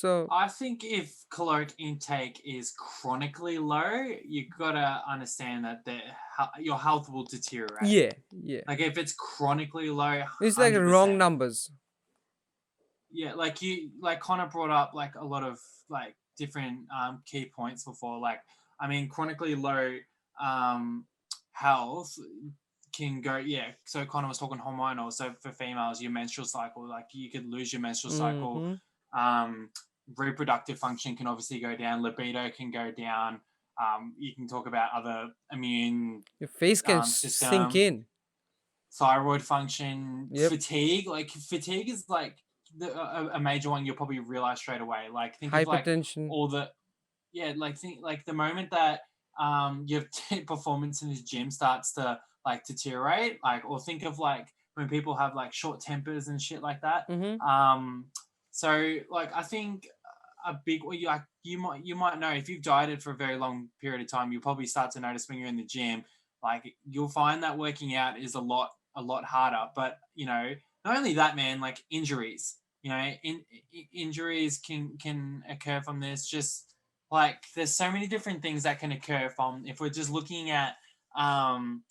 So I think if caloric intake is chronically low, you gotta understand that your health will deteriorate. yeah, yeah. Like if it's chronically low, It's like 100%. wrong numbers. Yeah, like Connor brought up like a lot of like different key points before. Like, I mean, chronically low health can go, yeah. So Connor was talking hormonal. So for females, your menstrual cycle, like you could lose your menstrual cycle. Mm-hmm. Um, reproductive function can obviously go down. Libido can go down. You can talk about other immune Your face can sink system, in. thyroid function, Yep. fatigue. Like fatigue is like a major one you'll probably realize straight away. Like think of like Hypertension. all the think like the moment that your performance in this gym starts to like deteriorate, like or think of like when people have like short tempers and shit like that. Mm-hmm. So like I think a big well, you might know if you've dieted for a very long period of time, you'll probably start to notice when you're in the gym, like you'll find that working out is a lot harder. But you know, not only that, man, like injuries. You know, injuries can occur from this. Just like there's so many different things that can occur from if we're just looking at um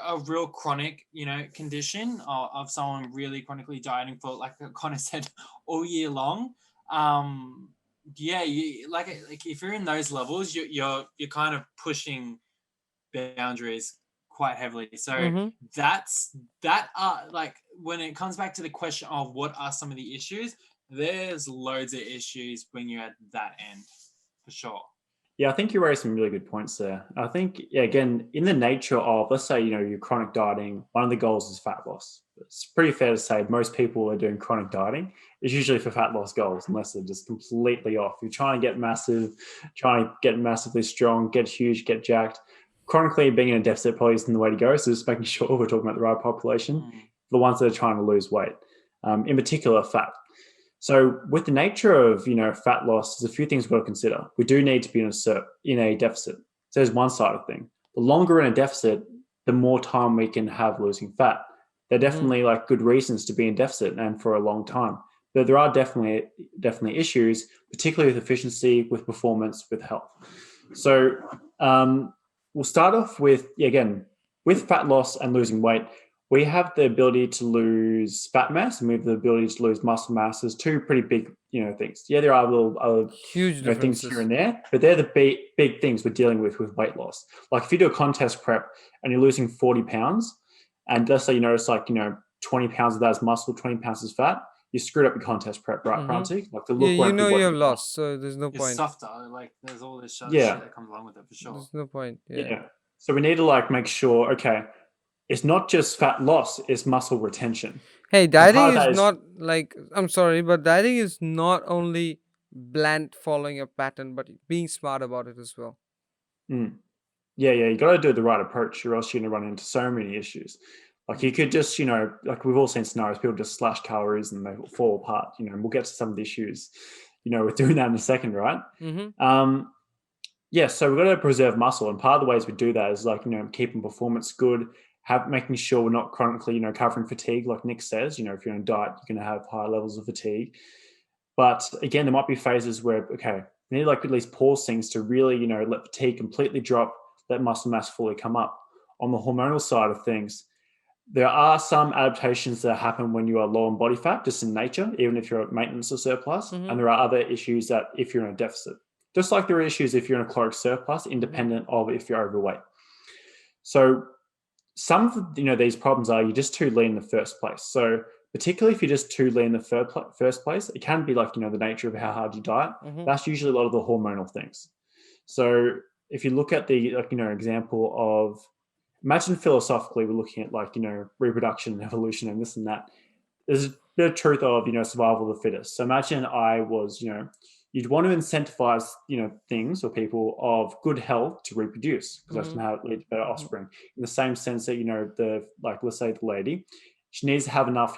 a real chronic, you know, condition of someone really chronically dieting for, like Connor said, all year long. Um, yeah, like if you're in those levels, you're kind of pushing boundaries quite heavily. So Mm-hmm. that like when it comes back to the question of what are some of the issues, there's loads of issues when you're at that end, for sure. Yeah, I think you raised some really good points there. I think, yeah, again, in the nature of, let's say, you're chronic dieting, one of the goals is fat loss. It's pretty fair to say most people are doing chronic dieting is usually for fat loss goals, unless they're just completely off. You're trying to get massive, trying to get massively strong, get huge, get jacked. Chronically being in a deficit probably isn't the way to go. So just making sure we're talking about the right population, the ones that are trying to lose weight, in particular fat. So with the nature of, fat loss, there's a few things we've got to consider. We do need to be in a deficit. So there's one side of thing. The longer in a deficit, the more time we can have losing fat. There are Mm-hmm. definitely like good reasons to be in deficit and for a long time. But there are definitely issues, particularly with efficiency, with performance, with health. So we'll start off with, again, with fat loss and losing weight, we have the ability to lose fat mass and we have the ability to lose muscle mass. There's two pretty big, things. Yeah, there are little other Huge things here differences. and there, but they're the big things we're dealing with weight loss. Like if you do a contest prep and you're losing 40 pounds, and let's say you notice 20 pounds of that is muscle, 20 pounds is fat, you screwed up your contest prep, right, Mm-hmm. Francie? Like the Yeah, look won't be you what have you want. lost, so there's no It's point. softer. Like there's all this shit Yeah. that comes along with it, for sure. There's no point. Yeah. So we need to make sure, okay, it's not just fat loss, it's muscle retention. Hey, And dieting part of is that is, not like, I'm sorry, but dieting is not only bland following a pattern, but being smart about it as well. yeah, you got to do the right approach, or else you're going to run into so many issues. Like you could just, like we've all seen scenarios, people just slash calories and they fall apart, and we'll get to some of the issues, with doing that in a second, right? Mm-hmm. Yeah, so we've got to preserve muscle. And part of the ways we do that is keeping performance good, making sure we're not chronically, covering fatigue. Like Nick says, if you're on a diet, you're going to have high levels of fatigue. But again, there might be phases where, okay, we need to at least pause things to really, let fatigue completely drop, let muscle mass fully come up. On the hormonal side of things, there are some adaptations that happen when you are low on body fat, just in nature, even if you're at maintenance or surplus. Mm-hmm. And there are other issues that if you're in a deficit, just like there are issues if you're in a caloric surplus, independent of if you're overweight. So some of these problems are you're just too lean in the first place. So particularly if you're just too lean in the first place, it can be like, the nature of how hard you diet. Mm-hmm. That's usually a lot of the hormonal things. So if you look at the, example of, imagine philosophically we're looking at reproduction and evolution and this and that. There's a bit of truth of, survival of the fittest. So imagine I was, you'd want to incentivize, things or people of good health to reproduce because that's how it leads to better offspring. In the same sense that, let's say the lady, she needs to have enough,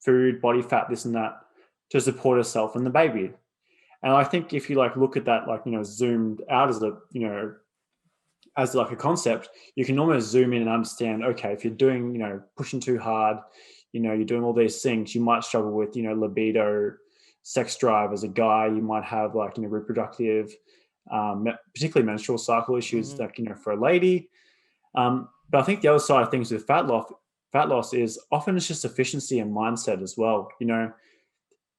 food, body fat, this and that to support herself and the baby. And I think if you look at that, zoomed out as a concept, you can almost zoom in and understand, okay, if you're doing, pushing too hard, you're doing all these things, you might struggle with, libido, sex drive as a guy. You might have like, reproductive, particularly menstrual cycle issues, like, for a lady. But I think the other side of things with fat loss is often it's just efficiency and mindset as well.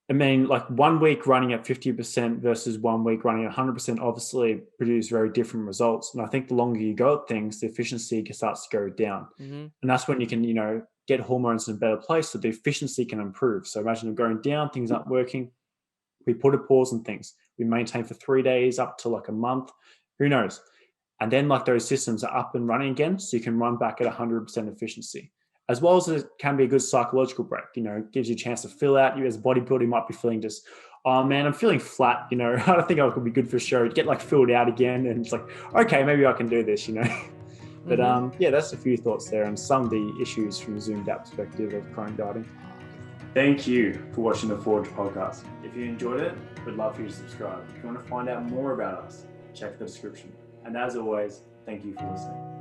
I mean, like 1 week running at 50% versus 1 week running at 100% obviously produce very different results. And I think the longer you go at things, the efficiency starts to go down. Mm-hmm. And that's when you can, get hormones in a better place so the efficiency can improve. So imagine them going down, things aren't working. We put a pause on things. We maintain for 3 days up to like a month. Who knows? And then like those systems are up and running again. So you can run back at 100% efficiency. As well as it can be a good psychological break, it gives you a chance to fill out. You as a bodybuilder, you might be feeling just, oh man, I'm feeling flat, I don't think I could be good for a show. Get like filled out again. And it's like, okay, maybe I can do this, But yeah, that's a few thoughts there and some of the issues from a zoomed out perspective of chronic dieting. Thank you for watching the Forge podcast. If you enjoyed it, we'd love for you to subscribe. If you want to find out more about us, check the description. And as always, thank you for listening.